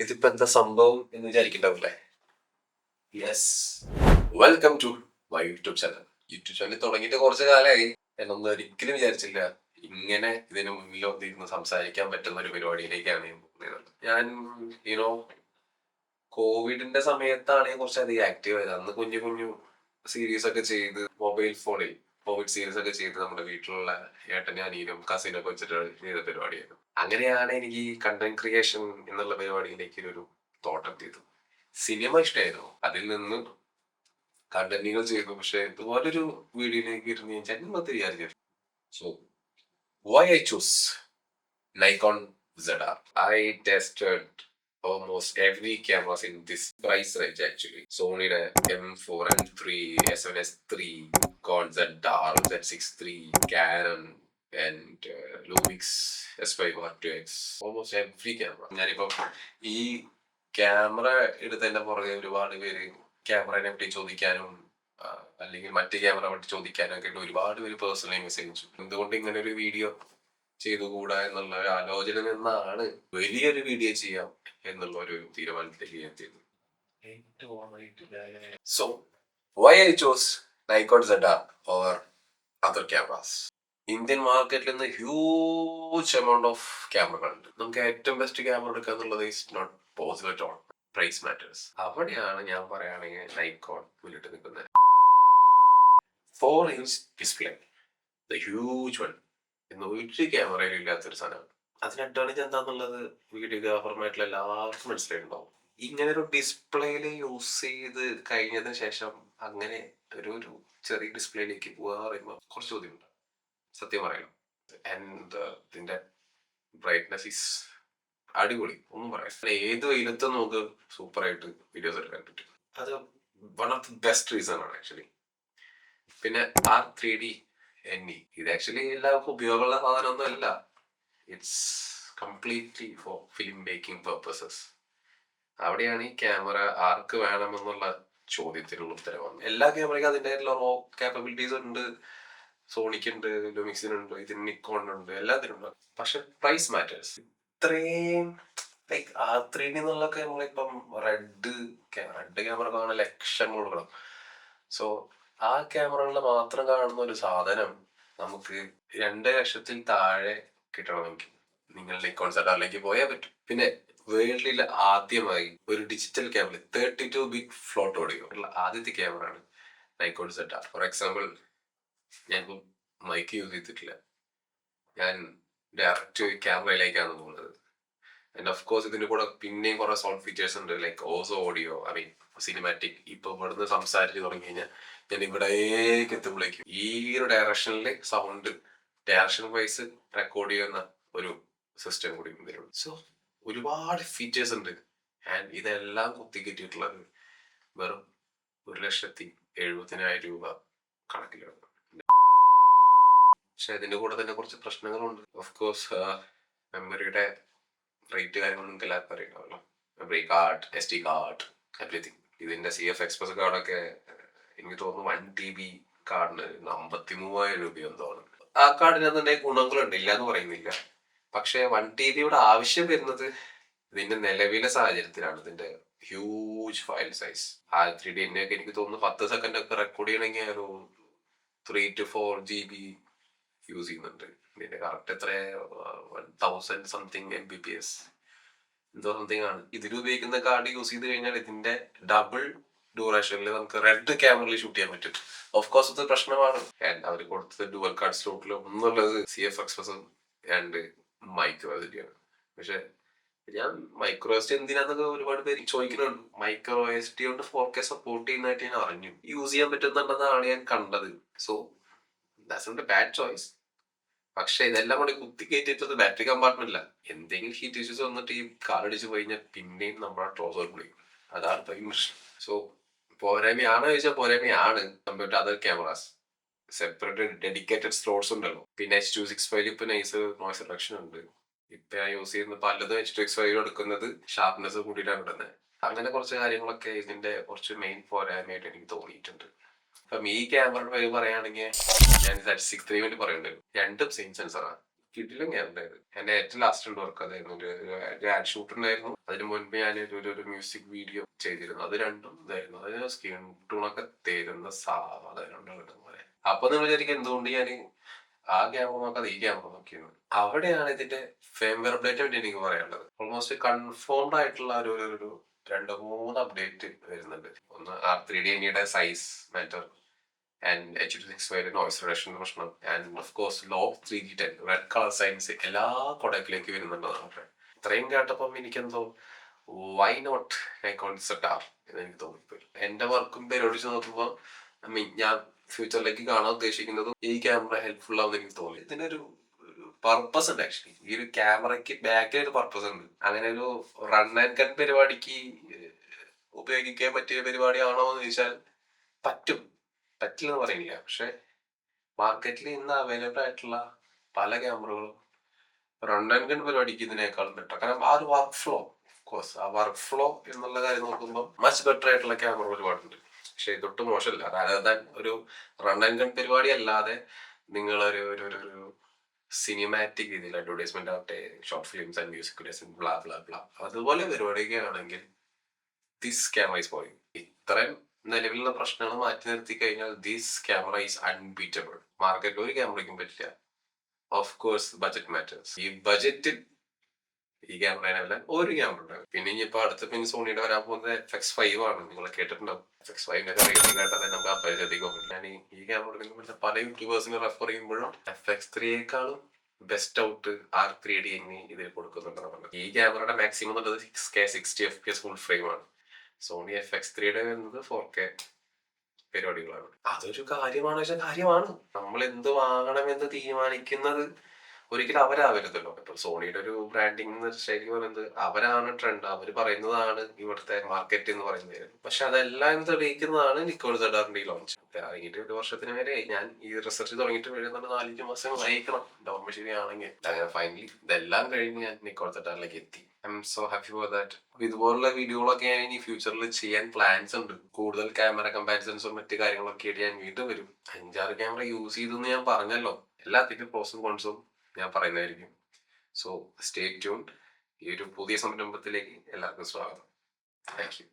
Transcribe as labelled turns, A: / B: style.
A: ഇതിപ്പോ എന്താ സംഭവം എന്ന് വിചാരിക്കണ്ടാവില്ലേ? Yes, welcome to my YouTube channel. YouTube channel തുടങ്ങിയിട്ട് കുറച്ച് കാലമായി. എന്നൊന്നും ഒരിക്കലും വിചാരിച്ചില്ല ഇങ്ങനെ ഇതിന് മുന്നിൽ വന്നിരുന്ന് സംസാരിക്കാൻ പറ്റുന്ന ഒരു പരിപാടിയിലേക്കാണ് ഞാൻ പോകുന്നത്. ഞാൻ യുനോ കോവിഡിന്റെ സമയത്താണ് ഞാൻ കുറച്ചധികം ആക്റ്റീവ് ആയത്. അന്ന് കുഞ്ഞു കുഞ്ഞു സീരീസ് ഒക്കെ ചെയ്ത് മൊബൈൽ ഫോണിൽ കോവിഡ് സീരീസ് ഒക്കെ ചെയ്ത് നമ്മുടെ വീട്ടിലുള്ള ഏട്ടനും അനിയനും കസിനൊക്കെ വെച്ചിട്ട് ചെയ്ത പരിപാടിയായിരുന്നു. അങ്ങനെയാണ് എനിക്ക് ഈ കണ്ടന്റ് ക്രിയേഷൻ എന്നുള്ള പരിപാടിയിലേക്ക് ഒരു തോട്ടം ചെയ്തത്. സിനിമ ഇഷ്ടമായിരുന്നു, അതിൽ നിന്ന് കണ്ടന്റുകൾ ചെയ്തു. പക്ഷെ ഇതുപോലൊരു വീഡിയോയിലേക്ക് ഇരുന്ന് ഞാൻ ജന്മത്തിൽ വിചാരിച്ചു. So why I choose Nikon ZR. I tested almost every cameras in this price range actually. Sonyയുടെ M4 M3, S7S3, Nikon ZR, Z6 III, Canon and Lumix S5 R2X. Almost every camera. ഞാനിപ്പം ഈ camera എടുത്തതിന്റെ പുറകെ ഒരുപാട് പേര് ക്യാമറയെ പറ്റി ചോദിക്കാനും അല്ലെങ്കിൽ മറ്റു camera പറ്റി ചോദിക്കാനും ഒക്കെ ഒരുപാട് പേര് പേഴ്സണലി മെസ്സേജ് അയച്ചു. എന്തുകൊണ്ട് ഇങ്ങനെ ഒരു വീഡിയോ ചെയ്തുകൂടാ എന്നുള്ള ഒരു ആലോചന നിന്നാണ് വലിയൊരു വീഡിയോ ചെയ്യാം എന്നുള്ള ഒരു തീരുമാനത്തിലേക്ക് എത്തിയത്. So why I chose Nikon ZR or other cameras? Indian മാർക്കറ്റിൽ നിന്ന് ഹ്യൂജ് എമൗണ്ട് ഓഫ് ക്യാമറകളുണ്ട്. നമുക്ക് ഏറ്റവും ബെസ്റ്റ് ക്യാമറ എടുക്കുക എന്നുള്ളത് is not possible at all. Price matters. അവിടെയാണ് ഞാൻ പറയുകയാണെങ്കിൽ Nikon മുന്നിട്ട് നിൽക്കുന്നത്. 4-inch display, the huge one, എന്ന് ഒരു ക്യാമറയിൽ ഇല്ലാത്തൊരു സാധനമാണ്. അതിന് അഡ്വാൻറ്റേജ് എന്താന്നുള്ളത് വീഡിയോഗ്രാഫർമായിട്ടുള്ള എല്ലാവർക്കും മനസ്സിലായിട്ടുണ്ടാവും. ഇങ്ങനെ ഒരു ഡിസ്പ്ലേയില് യൂസ് ചെയ്ത് കഴിഞ്ഞതിന് ശേഷം അങ്ങനെ ഒരു ചെറിയ ഡിസ്പ്ലേയിലേക്ക് പോകാൻ പറയുമ്പോൾ കുറച്ച് ബുദ്ധിമുട്ടാണ്, സത്യം പറയണം. ആൻഡ് ഇതിന്റെ ബ്രൈറ്റ്നസ് ഈസ് അടിപൊളി, ഒന്നും പറയാം. ഏത് വെയിലത്തും നമുക്ക് സൂപ്പറായിട്ട് വീഡിയോസ് എടുക്കാൻ പറ്റും. അത് one of the best reason ആണ് ആക്ച്വലി. പിന്നെ R3D NE, ഇത് ആക്ച്വലി എല്ലാവർക്കും ഉപയോഗമുള്ള സാധനമൊന്നും അല്ല. It's completely for film making purposes. അവിടെയാണ് ഈ ക്യാമറ ആർക്ക് വേണമെന്നുള്ള ചോദ്യത്തിനുള്ള ഉത്തരം വന്നത്. എല്ലാ ക്യാമറയ്ക്കും അതിൻ്റെ റോ കാപ്പബിലിറ്റീസ് ഉണ്ട്. സോണിക്കുണ്ട്, ലൂമിക്സിനുണ്ട്, ഇതിന് നിക്കോണിനുണ്ട്, എല്ലാത്തിനുണ്ട്. പക്ഷെ പ്രൈസ് മാറ്റേഴ്സ്. ഇത്രയും ലൈക്ക് R3D എന്നുള്ളതൊക്കെ നമ്മളിപ്പം റെഡ് ക്യാമറ കാണാൻ ലക്ഷം കൊടുക്കണം. സോ ആ ക്യാമറകളിൽ മാത്രം കാണുന്ന ഒരു സാധനം നമുക്ക് 2 ലക്ഷത്തിൽ താഴെ കിട്ടണമെങ്കിൽ നിങ്ങൾ Nikon ZR-ലേക്ക് പോയാൽ പറ്റും. പിന്നെ വേൾഡിൽ ആദ്യമായി ഒരു digital camera 32 bit float audio ഉള്ള ആദ്യത്തെ ക്യാമറ ആണ് Nikon ZR. ഫോർ എക്സാമ്പിൾ, ഞാനിപ്പം മൈക്ക് യൂസ് ചെയ്തിട്ടില്ല, ഞാൻ ഡയറക്റ്റ് ക്യാമറയിലേക്കാണ് പോകുന്നത്. ആൻഡ് ഓഫ് കോഴ്സ് ഇതിന്റെ കൂടെ പിന്നെയും കുറെ സൗണ്ട് ഫീച്ചേഴ്സ് ഉണ്ട്, like also audio, I mean cinematic. ഇപ്പൊ ഇവിടുന്ന് സംസാരിച്ച് തുടങ്ങി കഴിഞ്ഞാൽ ഞാൻ ഇവിടേക്ക് എത്തുമ്പോഴേക്കും ഈ ഒരു ഡയറക്ഷനിൽ സൗണ്ട് ഡയറക്ഷൻ വൈസ് റെക്കോർഡ് ചെയ്യുന്ന ഒരു സിസ്റ്റം കൂടി ഇതിലുണ്ട്. സോ ഒരുപാട് ഫീച്ചേഴ്സ് ഉണ്ട്. ആൻഡ് ഇതെല്ലാം കുത്തിക്കെറ്റിയിട്ടുള്ളത് വെറും 1,70,000 രൂപ കണക്കിലാണ്. പക്ഷെ ഇതിന്റെ കൂടെ തന്നെ കുറച്ച് പ്രശ്നങ്ങളുണ്ട്. ഓഫ് കോഴ്സ് മെമ്മറിയുടെ റേറ്റ് കാര്യങ്ങളൊന്നും നിങ്ങൾക്ക് എല്ലാവർക്കും അറിയാമല്ലോ. Memory card, SD card, everything. ഇതിന്റെ CF എക്സ്പ്രസ് കാർഡൊക്കെ എനിക്ക് തോന്നുന്നു 1 TB കാർഡിന് 53,000 രൂപയെന്തോണ്. ആ കാർഡിന് ഗുണങ്ങളുണ്ട്, ഇല്ല എന്ന് പറയുന്നില്ല. പക്ഷെ 1 TBയുടെ ആവശ്യം വരുന്നത് ഇതിന്റെ നിലവിലെ സാഹചര്യത്തിലാണ്. ഇതിന്റെ ഹ്യൂജ് ഫയൽ സൈസ്. R3D ഒക്കെ എനിക്ക് തോന്നുന്നു 10 സെക്കൻഡ് ഒക്കെ റെക്കോർഡ് ചെയ്യണമെങ്കിൽ ഒരു 3 to 4 GB യൂസ് ചെയ്യുന്നുണ്ട്. ഇതിന്റെ കറക്റ്റ് എത്ര 1000 സംതിങ് Mbps എന്തോ സംതിങ് ആണ്. ഇതിൽ ഉപയോഗിക്കുന്ന കാർഡ് യൂസ് ചെയ്ത് കഴിഞ്ഞാൽ ഇതിന്റെ ഡബിൾ ഡ്യൂറേഷനിൽ നമുക്ക് റെഡ് ക്യാമറയിൽ ഷൂട്ട് ചെയ്യാൻ പറ്റും. ഓഫ് കോഴ്സ് ഇത് പ്രശ്നമാണ്. അവർ കൊടുത്തത് ഡുവൽ കാർഡ് സ്ലോട്ടിൽ ഒന്നുള്ളത് CF എക്സ്പ്രസും ആൻഡ് മൈക്രോ SD ആണ്. പക്ഷെ ഞാൻ മൈക്രോ SD എന്തിനാന്നൊക്കെ ഒരുപാട് പേര് ചോദിക്കുന്നുണ്ട്. മൈക്രോ SD കൊണ്ട് 4K സപ്പോർട്ട് ചെയ്യുന്നതായിട്ട് ഞാൻ അറിഞ്ഞു, യൂസ് ചെയ്യാൻ പറ്റുന്നുണ്ടെന്നാണ് ഞാൻ കണ്ടത്. So that's not a bad choice. പക്ഷെ ഇതെല്ലാം കൂടി കുത്തി കയറ്റിട്ടത് ബാറ്ററി കമ്പാർട്ട്മെന്റില്ല. എന്തെങ്കിലും ഹീറ്റ് ഇഷ്യൂസ് വന്നിട്ട് ഈ കാർ അടിച്ച് പോയി കഴിഞ്ഞാൽ പിന്നെയും നമ്മുടെ ട്രോസർ പൊളിയും. അതാണ് പ്രശ്നം. സോ പോരായ്മയാണോ ചോദിച്ചാൽ പോരായ്മയാണ്. Compare to other cameras separate dedicated slots ഉണ്ടല്ലോ. പിന്നെ H.265 ഇപ്പൊ നൈസ് നോയ്സ് റിഡക്ഷൻ ഉണ്ട്. ഇപ്പൊ ഞാൻ യൂസ് ചെയ്യുന്ന പലതും H.265 എടുക്കുന്നത് ഷാർപ്നെസ് കൂട്ടിയിട്ടാണ് ഇടുന്നത്. അങ്ങനെ കുറച്ച് കാര്യങ്ങളൊക്കെ ഇതിന്റെ കുറച്ച് മെയിൻ പോരായ്മയായിട്ട് എനിക്ക് തോന്നിയിട്ടുണ്ട്. അപ്പം ഈ ക്യാമറയുടെ പേര് പറയുകയാണെങ്കിൽ ഞാൻ Z6 III വേണ്ടി പറയേണ്ടി വരും. രണ്ടും സെയിം സെൻസറാണ്. കിടിലൻ ക്യാമറയായിരുന്നു. എന്റെ ഏറ്റവും ലാസ്റ്റ് ഉണ്ട് വർക്ക് അതായിരുന്നു. ഒരു ആഡ് ഷൂട്ട് ഉണ്ടായിരുന്നു. അതിന് മുൻപ് ഞാൻ ഒരു മ്യൂസിക് വീഡിയോ ചെയ്തിരുന്നു. അത് രണ്ടും ഇതായിരുന്നു. അതിന് സ്ക്രീൻ ടൂണൊക്കെ തരുന്ന സാധനം. അപ്പൊ നിങ്ങൾ വിചാരിക്കും എന്തുകൊണ്ട് ഞാൻ ആ ക്യാമറ നോക്കാതെ ഈ ക്യാമറ നോക്കിയെന്ന്. അവിടെയാണ് ഇതിന്റെ ഫേംവെയർ അപ്ഡേറ്റ് പറ്റി എനിക്ക് പറയാനുള്ളത്. ഓൾമോസ്റ്റ് കൺഫേംഡ് ആയിട്ടുള്ള ഒരു 2-3 അപ്ഡേറ്റ് വരുന്നുണ്ട്. ഒന്ന് R3D size matter and H.265 noise reduction പ്രശ്നം and of course log 3D10 red colour science എല്ലാ കൊടക്കിലേക്ക് വരുന്നുണ്ടെന്നാണ്. ഇത്രയും കേട്ടപ്പം എനിക്കെന്തോ വൈ നോട്ട് കോൺസെപ്റ്റ് എന്ന് എനിക്ക് തോന്നിപ്പോയി. എന്റെ വർക്കും പരിപാടിച്ച് നോക്കുമ്പോൾ ഞാൻ ഫ്യൂച്ചറിലേക്ക് കാണാൻ ഉദ്ദേശിക്കുന്നതും ഈ ക്യാമറ ഹെൽപ്ഫുൾ ആവുമെന്ന് എനിക്ക് തോന്നി. ഇതിനൊരു പർപ്പസ് ഉണ്ട് ആക്ച്വലി. ഈ ഒരു ക്യാമറയ്ക്ക് ബാക്കിൽ ഒരു പർപ്പസ് ഉണ്ട്. അങ്ങനെ ഒരു റൺ ആൻഡ് ഗൺ പരിപാടിക്ക് ഉപയോഗിക്കാൻ പറ്റിയ പരിപാടിയാണോ എന്ന് ചോദിച്ചാൽ പറ്റും, പറ്റില്ലെന്ന് പറയുന്നില്ല. പക്ഷെ മാർക്കറ്റിൽ ഇന്ന് അവൈലബിൾ ആയിട്ടുള്ള പല ക്യാമറകളും റൺ ആൻഡ് ഗൺ പരിപാടിക്ക് ഇതിനേക്കാളും ബെറ്റർ. കാരണം ആ ഒരു വർക്ക് ഫ്ലോ, കോഴ്സ് ആ വർക്ക് ഫ്ലോ എന്നുള്ള കാര്യം നോക്കുമ്പോൾ മച്ച് ബെറ്റർ ആയിട്ടുള്ള ക്യാമറ ഒരുപാടുണ്ട്. പക്ഷെ ഇതൊട്ടും മോശമല്ല. അതായത് ഒരു റൺ ആൻഡ് ഗൺ പരിപാടി അല്ലാതെ നിങ്ങളൊരു സിനിമാറ്റിക് രീതിയിൽ അഡ്വർടൈസ്മെന്റ് ആവട്ടെ, short films and music videos blah blah blah അതുപോലെ പരിപാടിയൊക്കെ ആണെങ്കിൽ ദിസ് ക്യാമറ ഈസ് പോയിന്റ്. ഇത്രയും നിലവിലുള്ള പ്രശ്നങ്ങൾ മാറ്റി നിർത്തി കഴിഞ്ഞാൽ ദിസ് ക്യാമറ ഈസ് അൺബീറ്റബിൾ. മാർക്കറ്റിൽ ഒരു ക്യാമറയ്ക്കും പറ്റില്ല. Of course budget matters. ഈ ബജറ്റിൽ ഈ ക്യാമറ ഒരു ക്യാമറ ഉണ്ടാകും. പിന്നെ ഇനിയിപ്പോ അടുത്ത സോണിയുടെ വരാൻ പോകുന്നത് FX5 ആണ്. നിങ്ങൾ കേട്ടിട്ടുണ്ടാവും. FX5 റേറ്റിംഗ് കേട്ടാൽ നമുക്ക് അപരിചിതം. ഞാൻ ഈ ക്യാമറ പല യൂട്യൂബേഴ്സിനെ റെഫർ ചെയ്യുമ്പോഴും FX3യേക്കാളും ബെസ്റ്റ് ഔട്ട് R3D ഇതിൽ കൊടുക്കുന്നുണ്ടെന്ന്. ഈ ക്യാമറയുടെ മാക്സിമം എന്നുള്ളത് 6K 60fps ഫുൾ ഫ്രെയിം ആണ്. സോണി FX3യുടെ വരുന്നത് 4K പരിപാടികളാണ്. അതൊരു കാര്യമാണ് വെച്ചാൽ കാര്യമാണ്. നമ്മൾ എന്ത് വാങ്ങണമെന്ന് തീരുമാനിക്കുന്നത് ഒരിക്കലും അവരാവരുതല്ലോ. ഇപ്പൊ സോണിയുടെ ഒരു ബ്രാൻഡിങ് ശൈലി പറയുന്നത് അവരാണ് ട്രെൻഡ്, അവർ പറയുന്നതാണ് ഇവിടുത്തെ മാർക്കറ്റ് എന്ന് പറയുന്നത്. പക്ഷെ അതെല്ലാം തെളിയിക്കുന്നതാണ് നിക്കോൾ ZR ലോഞ്ച്. ഇറങ്ങിയിട്ട് 1 വർഷത്തിന് മേലെ ഞാൻ ഈ റിസർച്ച് തുടങ്ങിയിട്ട് വരുന്നുണ്ട്. 4-5 മാസം അയക്കണം ഡോർമ ശരിയാണെങ്കിൽ. അങ്ങനെ ഫൈനലി ഇതെല്ലാം കഴിഞ്ഞ് ഞാൻ നിക്കോൾ ZRലേക്ക് എത്തി. I M so happy for that. ഇതുപോലുള്ള വീഡിയോകളൊക്കെ ഞാൻ ഇനി ഫ്യൂച്ചറിൽ ചെയ്യാൻ പ്ലാൻസ് ഉണ്ട്. കൂടുതൽ ക്യാമറ കമ്പാരിസൺസും മറ്റു കാര്യങ്ങളൊക്കെ ആയിട്ട് ഞാൻ വീണ്ടും വരും. 5-6 ക്യാമറ യൂസ് ചെയ്തെന്ന് ഞാൻ പറഞ്ഞല്ലോ. എല്ലാത്തിനും പ്രോസും കോൺസും ഞാൻ പറയുന്നതായിരിക്കും. So stay tuned. ഈ ഒരു പുതിയ സംരംഭത്തിലേക്ക് എല്ലാവർക്കും സ്വാഗതം. Thank you.